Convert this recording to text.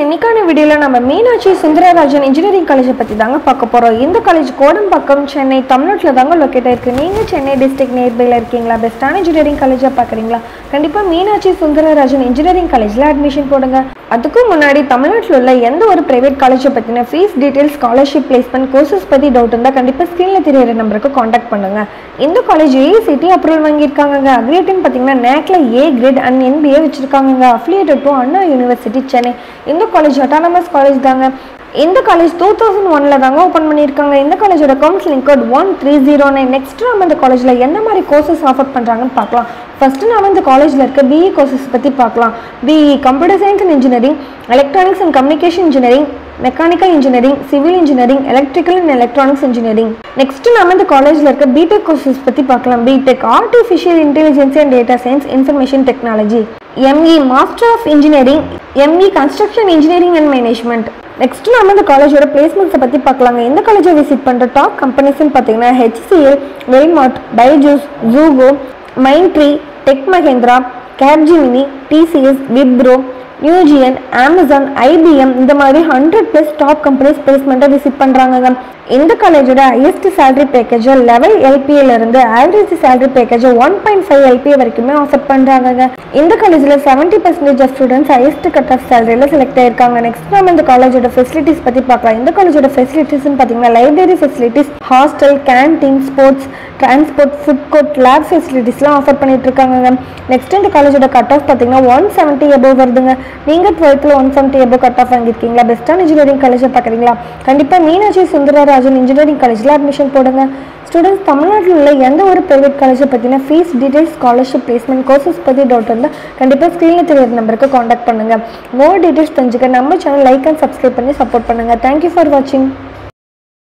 இன்னைக்கான வீடியோல நம்ம மீனாட்சி சுந்தரராஜன் இன்ஜினியரிங் காலேஜை பத்தி தாங்க பார்க்க போறோம். இந்த காலேஜ் கோடம்பாக்கம் சென்னை தமிழ்நாட்டுல தாங்க லொகேட் ஆயிருக்கு. நீங்க சென்னை டிஸ்ட்ரிக்ட் நியர்பைல இருக்கீங்களா? பெஸ்டான இன்ஜினியரிங் காலேஜா பாக்குறீங்களா? கண்டிப்பா மீனாட்சி சுந்தரராஜன் இன்ஜினியரிங் காலேஜ்ல அட்மிஷன் போடுங்க. அதுக்கு முன்னாடி தமிழ்நாட்டில் உள்ள எந்த ஒரு பிரைவேட் காலேஜை பத்தின fees details, scholarship, placement, courses பத்தி டவுட் இருந்தா கண்டிப்பா ஸ்கிரீன்ல தெரியற நம்பருக்கு காண்டாக்ட் பண்ணுங்க. இந்த காலேஜ் AICTE அப்ரூவல் வாங்கியிருக்காங்க. அக்ரிகேட்னு பாத்தீங்கன்னா NACல A கிரேட் அண்ட் NBA வச்சிருக்காங்க. Affiliated to Anna university Chennai. இந்த காலேஜ் அட்டானமஸ் காலேஜ் தாங்க. இந்த காலேஜ் 2001ல தாங்க ஓபன் பண்ணியிருக்காங்க. இந்த காலேஜோட கவுன்சிலிங் கோட் 1309. நெக்ஸ்ட் நம்ம இந்த காலேஜ்ல எந்த மாதிரி கோர்சஸ் ஆஃபர் பண்றாங்கன்னு பார்க்கலாம். ஃபர்ஸ்ட் நாம இந்த காலேஜ்ல இருக்க BE கோர்சஸ் பத்தி பார்க்கலாம். BE computer science and engineering, electronics and communication engineering, mechanical engineering, civil engineering, electrical and electronics engineering. Next நாம இந்த காலேஜ்ல இருக்க BTech கோர்சஸ் பத்தி பார்க்கலாம். BTech artificial intelligence and data science, information technology. ME master of engineering, ME construction engineering and management. Next நாம இந்த காலேஜோட பிளேஸ்மெண்ட்ஸை பற்றி பார்க்கலாங்க. இந்த காலேஜை விசிட் பண்ணுற டாப் கம்பெனிஸ்ன்னு பார்த்தீங்கன்னா HCL, Walmart, Byju's, Zoho, Mindtree, Tech Mahindra, Capgemini, TCS, Wipro, நியூஜியன், அமேசான், IBM இந்த மாதிரி 100+ டாப் கம்பெனிஸ் பிளேஸ்மெண்ட்டை விசிட் பண்ணுறாங்க. இந்த காலேஜோட ஹையஸ்ட் சேலரி பேக்கேஜை லெவல் LPA இருந்து ஆவரேஜ் சேலரி பேக்கேஜை 1.5 LPA வரைக்குமே ஆஃபர் பண்ணுறாங்க. இந்த காலேஜில் 70% of students highest cut off சேலரியில் செலக்ட் ஆயிருக்காங்க. நெக்ஸ்ட் நம்ம இந்த காலேஜோட ஃபெசிலிட்டிஸ் பற்றி பார்க்கலாம். இந்த காலேஜோட ஃபெசிலிட்டிஸ்ன்னு பார்த்தீங்கன்னா library facilities, hostel, canteen, sports, transport, food court, lab ஃபெசிலிட்டிஸ்லாம் ஆஃபர் பண்ணிட்டு இருக்காங்க. நெக்ஸ்ட் இந்த காலேஜோட கட் ஆஃப் பார்த்தீங்கன்னா 170 above வருதுங்க. நீங்கள் 12th 170 above கட் ஆஃப் வாங்கியிருக்கீங்களா? பெஸ்ட்டான இன்ஜினியரிங் காலேஜை பார்க்குறீங்களா? கண்டிப்பாக மீனாட்சி சுந்தரராஜன் இன்ஜினியரிங் காலேஜில் அட்மிஷன் போடுங்க. ஸ்டூடெண்ட்ஸ் தமிழ்நாட்டில் உள்ள எந்த ஒரு பிரைவேட் காலேஜை பற்றின fees details, scholarship, placement, courses பற்றி டவுட் இருந்தால் கண்டிப்பாக ஸ்க்ரீனில் தெரியாத நம்பருக்கு காண்டாக்ட் பண்ணுங்கள். மோர் டீடைல்ஸ் தெரிஞ்சுக்க நம்ம சேனல் லைக் அண்ட் சப்ஸ்கிரைப் பண்ணி சப்போர்ட் பண்ணுங்கள். தேங்க்யூ ஃபார் வாட்சிங்.